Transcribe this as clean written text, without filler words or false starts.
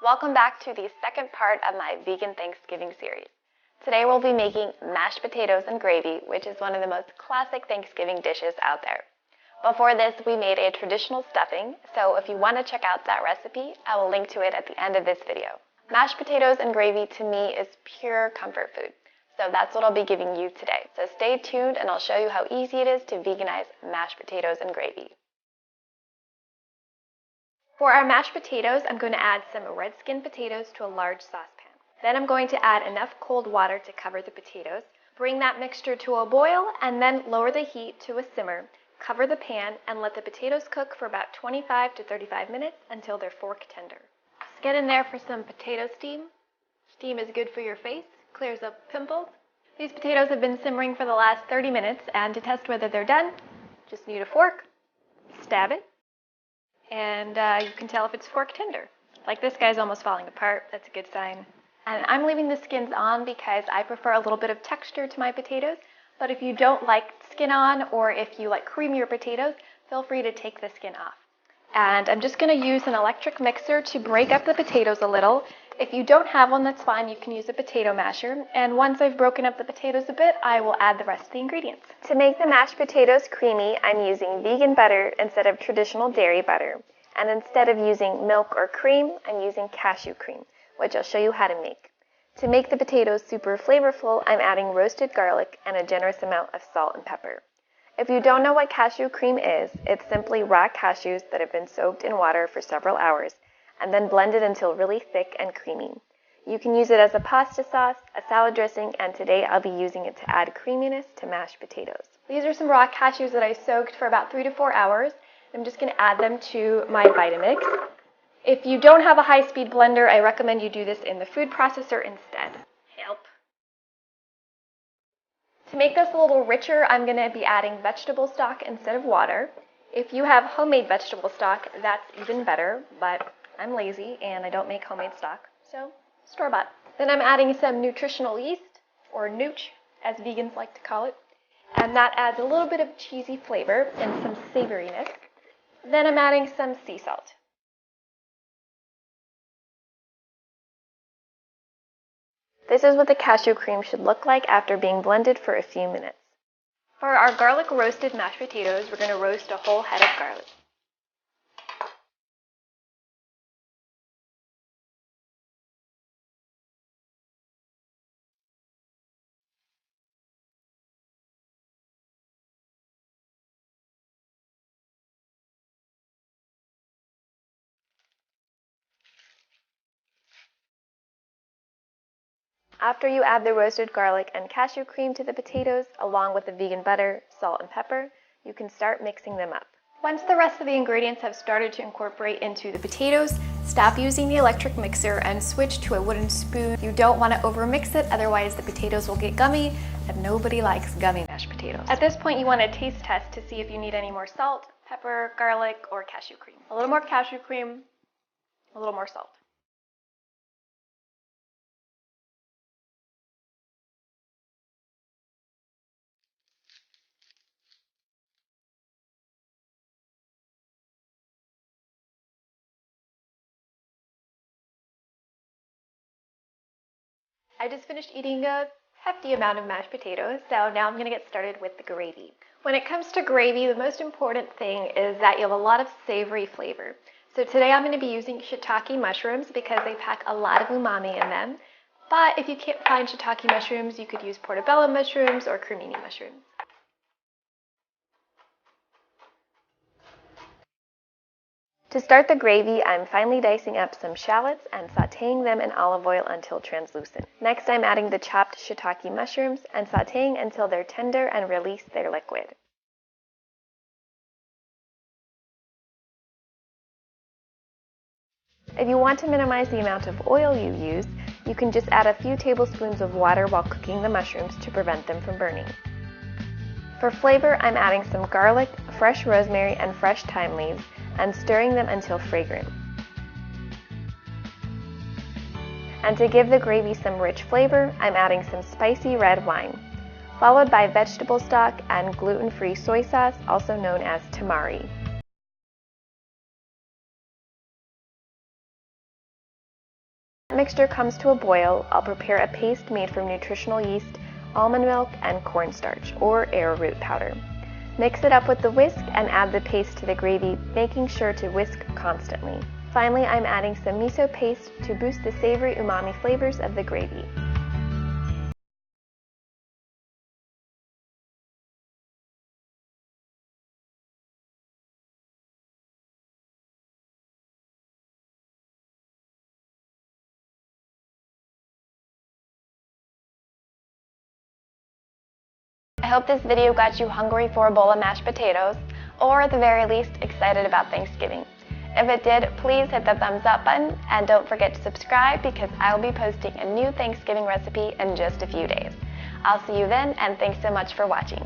Welcome back to the second part of my vegan Thanksgiving series. Today we'll be making mashed potatoes and gravy, which is one of the most classic Thanksgiving dishes out there. Before this, we made a traditional stuffing, so if you want to check out that recipe, I will link to it at the end of this video. Mashed potatoes and gravy to me is pure comfort food, so that's what I'll be giving you today. So stay tuned and I'll show you how easy it is to veganize mashed potatoes and gravy. For our mashed potatoes, I'm going to add some red skin potatoes to a large saucepan. Then I'm going to add enough cold water to cover the potatoes. Bring that mixture to a boil and then lower the heat to a simmer. Cover the pan and let the potatoes cook for about 25 to 35 minutes until they're fork tender. Just get in there for some potato steam. Steam is good for your face, clears up pimples. These potatoes have been simmering for the last 30 minutes, and to test whether they're done, just need a fork, stab it, and you can tell if it's fork tender. Like this guy's almost falling apart, that's a good sign. And I'm leaving the skins on because I prefer a little bit of texture to my potatoes, but if you don't like skin on, or if you like creamier potatoes, feel free to take the skin off. And I'm just going to use an electric mixer to break up the potatoes a little. If you don't have one, that's fine, you can use a potato masher. And once I've broken up the potatoes a bit, I will add the rest of the ingredients. To make the mashed potatoes creamy, I'm using vegan butter instead of traditional dairy butter. And instead of using milk or cream, I'm using cashew cream, which I'll show you how to make. To make the potatoes super flavorful, I'm adding roasted garlic and a generous amount of salt and pepper. If you don't know what cashew cream is, it's simply raw cashews that have been soaked in water for several hours and then blended until really thick and creamy. You can use it as a pasta sauce, a salad dressing, and today I'll be using it to add creaminess to mashed potatoes. These are some raw cashews that I soaked for about 3 to 4 hours. I'm just going to add them to my Vitamix. If you don't have a high-speed blender, I recommend you do this in the food processor instead. Help. To make this a little richer, I'm going to be adding vegetable stock instead of water. If you have homemade vegetable stock, that's even better, but I'm lazy and I don't make homemade stock, so store-bought. Then I'm adding some nutritional yeast, or nooch, as vegans like to call it, and that adds a little bit of cheesy flavor and some savoriness. Then I'm adding some sea salt. This is what the cashew cream should look like after being blended for a few minutes. For our garlic roasted mashed potatoes, we're going to roast a whole head of garlic. After you add the roasted garlic and cashew cream to the potatoes, along with the vegan butter, salt, and pepper, you can start mixing them up. Once the rest of the ingredients have started to incorporate into the potatoes, stop using the electric mixer and switch to a wooden spoon. You don't want to overmix it, otherwise the potatoes will get gummy, and nobody likes gummy mashed potatoes. At this point, you want to taste test to see if you need any more salt, pepper, garlic, or cashew cream. A little more cashew cream, a little more salt. I just finished eating a hefty amount of mashed potatoes, so now I'm going to get started with the gravy. When it comes to gravy, the most important thing is that you have a lot of savory flavor. So today I'm going to be using shiitake mushrooms because they pack a lot of umami in them. But if you can't find shiitake mushrooms, you could use portobello mushrooms or cremini mushrooms. To start the gravy, I'm finely dicing up some shallots and sautéing them in olive oil until translucent. Next, I'm adding the chopped shiitake mushrooms and sautéing until they're tender and release their liquid. If you want to minimize the amount of oil you use, you can just add a few tablespoons of water while cooking the mushrooms to prevent them from burning. For flavor, I'm adding some garlic, fresh rosemary, and fresh thyme leaves, and stirring them until fragrant. And to give the gravy some rich flavor, I'm adding some spicy red wine, followed by vegetable stock and gluten-free soy sauce, also known as tamari. mixture comes to a boil, I'll prepare a paste made from nutritional yeast, almond milk, and cornstarch, or arrowroot powder. Mix it up with the whisk and add the paste to the gravy, making sure to whisk constantly. Finally, I'm adding some miso paste to boost the savory umami flavors of the gravy. I hope this video got you hungry for a bowl of mashed potatoes, or at the very least, excited about Thanksgiving. If it did, please hit the thumbs up button, and don't forget to subscribe because I'll be posting a new Thanksgiving recipe in just a few days. I'll see you then, and thanks so much for watching.